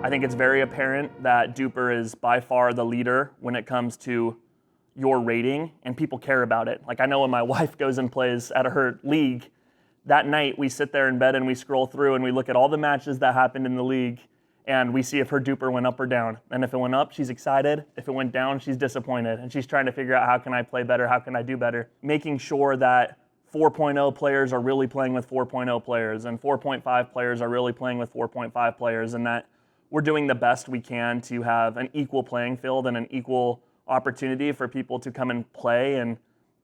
I think it's very apparent that DUPR is by far the leader when it comes to your rating, and people care about it. Like I know when my wife goes and plays at her league, that night we sit there in bed and we scroll through and we look at all the matches that happened in the league and we see if her DUPR went up or down. And if it went up, she's excited. If it went down, she's disappointed. And she's trying to figure out how can I play better, how can I do better. Making sure that 4.0 players are really playing with 4.0 players and 4.5 players are really playing with 4.5 players, and that we're doing the best we can to have an equal playing field and an equal opportunity for people to come and play and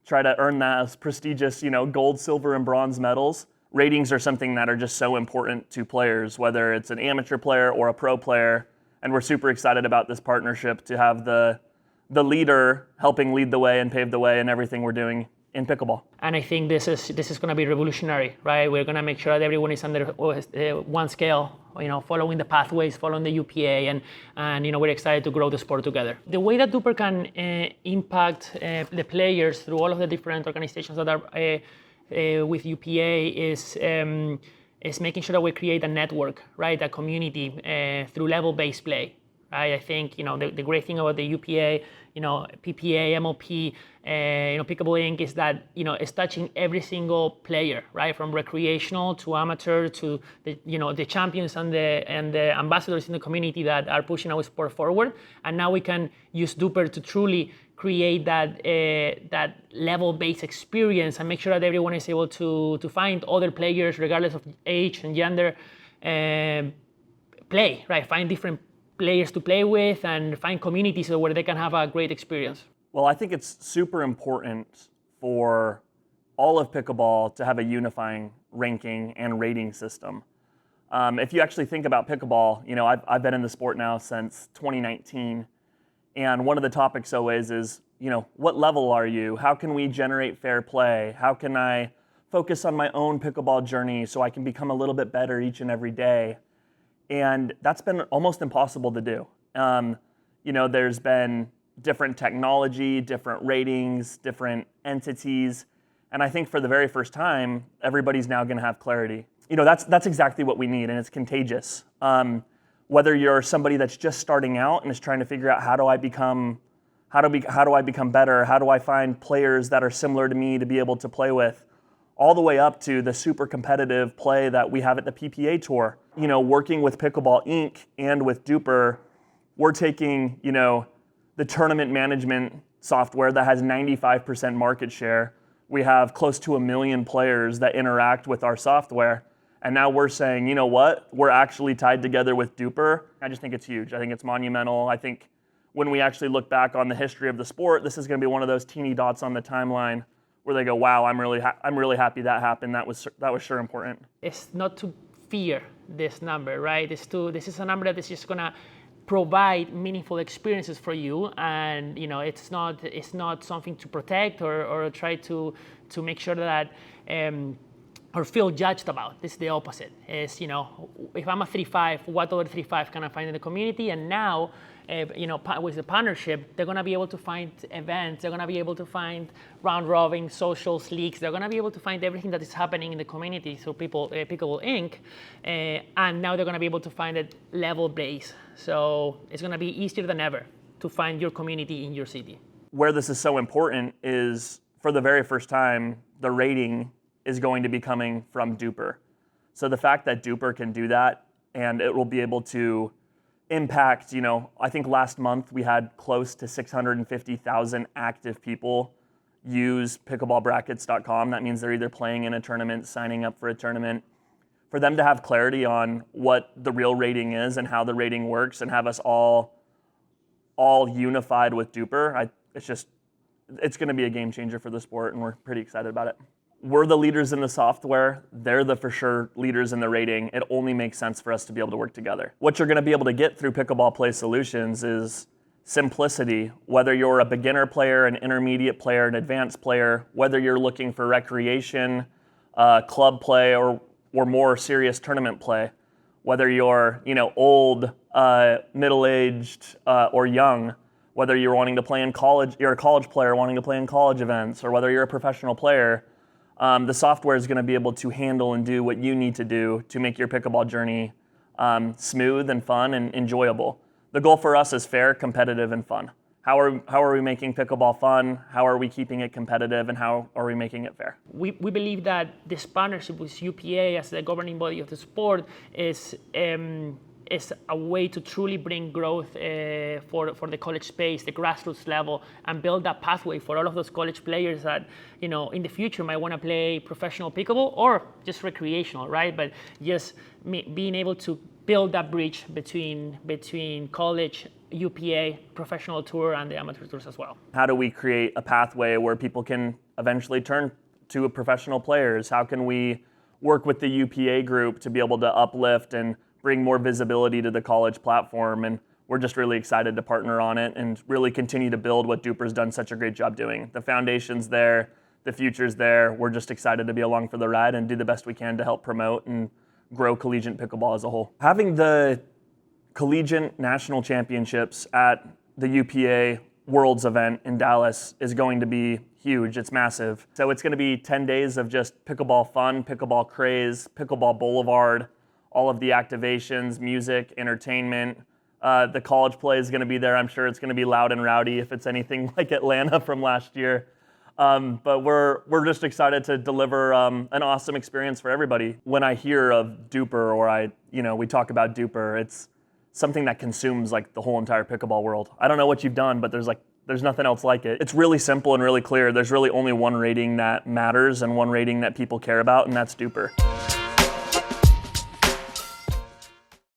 try to earn those prestigious, gold, silver, and bronze medals. Ratings are something that are just so important to players, whether it's an amateur player or a pro player. And we're super excited about this partnership to have the leader helping lead the way and pave the way in everything we're doing in pickleball. And I think this is going to be revolutionary, right? We're going to make sure that everyone is under one scale, following the pathways, following the UPA, and we're excited to grow the sport together. The way that DUPR can impact the players through all of the different organizations that are with UPA is making sure that we create a network, right? A community through level-based play. Right? I think the great thing about the UPA, PPA, MLP, Pickleball Inc. is that it's touching every single player, right? From recreational to amateur to the champions and the ambassadors in the community that are pushing our sport forward. And now we can use DUPR to truly create that level-based experience and make sure that everyone is able to find other players regardless of age and gender, play, right? Find different players to play with and find communities where they can have a great experience. Well, I think it's super important for all of pickleball to have a unifying ranking and rating system. If you actually think about pickleball, I've been in the sport now since 2019, and one of the topics always is, what level are you? How can we generate fair play? How can I focus on my own pickleball journey so I can become a little bit better each and every day? And that's been almost impossible to do. There's been different technology, different ratings, different entities. And I think for the very first time, everybody's now going to have clarity. That's exactly what we need, and it's contagious. Whether you're somebody that's just starting out and is trying to figure out how do I become better, how do I find players that are similar to me to be able to play with, all the way up to the super competitive play that we have at the PPA Tour. Working with Pickleball Inc. and with DUPR, we're taking, the tournament management software that has 95% market share. We have close to 1 million players that interact with our software. And now we're saying, you know what? We're actually tied together with DUPR. I just think it's huge. I think it's monumental. I think when we actually look back on the history of the sport, this is going to be one of those teeny dots on the timeline where they go, wow, I'm really happy that happened. That was sure important. It's not to fear this number, right? This is a number that is just gonna provide meaningful experiences for you, and it's not something to protect or try to make sure that or feel judged about. This is the opposite. Is if I'm a 3-5, what other 3-5 can I find in the community? And now, with the partnership, they're going to be able to find events. They're going to be able to find round robin, socials, leagues. They're going to be able to find everything that is happening in the community through Pickleball Inc. And now they're going to be able to find it level based. So it's going to be easier than ever to find your community in your city. Where this is so important is, for the very first time, the rating is going to be coming from DUPR. So the fact that DUPR can do that, and it will be able to impact, I think last month we had close to 650,000 active people use pickleballbrackets.com. That means they're either playing in a tournament, signing up for a tournament. For them to have clarity on what the real rating is and how the rating works and have us all unified with DUPR, it's going to be a game changer for the sport, and we're pretty excited about it. We're the leaders in the software. They're the for sure leaders in the rating. It only makes sense for us to be able to work together. What you're going to be able to get through Pickleball Play Solutions is simplicity. Whether you're a beginner player, an intermediate player, an advanced player, whether you're looking for recreation, club play, or more serious tournament play, whether you're old, middle-aged, or young, whether you're wanting to play in college, you're a college player wanting to play in college events, or whether you're a professional player, the software is going to be able to handle and do what you need to do to make your pickleball journey smooth and fun and enjoyable. The goal for us is fair, competitive, and fun. How are we making pickleball fun? How are we keeping it competitive? And how are we making it fair? We believe that this partnership with UPA as the governing body of the sport is a way to truly bring growth for the college space, the grassroots level, and build that pathway for all of those college players that, in the future might want to play professional pickleball or just recreational, right? But just being able to build that bridge between college, UPA, professional tour, and the amateur tours as well. How do we create a pathway where people can eventually turn to professional players? How can we work with the UPA group to be able to uplift and bring more visibility to the college platform? And we're just really excited to partner on it and really continue to build what DUPR's done such a great job doing. The foundation's there, the future's there. We're just excited to be along for the ride and do the best we can to help promote and grow collegiate pickleball as a whole. Having the collegiate national championships at the UPA Worlds event in Dallas is going to be huge. It's massive. So it's going to be 10 days of just pickleball fun, pickleball craze, pickleball boulevard, all of the activations, music, entertainment. The college play is going to be there. I'm sure it's going to be loud and rowdy if it's anything like Atlanta from last year. But we're just excited to deliver an awesome experience for everybody. When I hear of DUPR or we talk about DUPR, it's something that consumes like the whole entire pickleball world. I don't know what you've done, but there's nothing else like it. It's really simple and really clear. There's really only one rating that matters and one rating that people care about, and that's DUPR.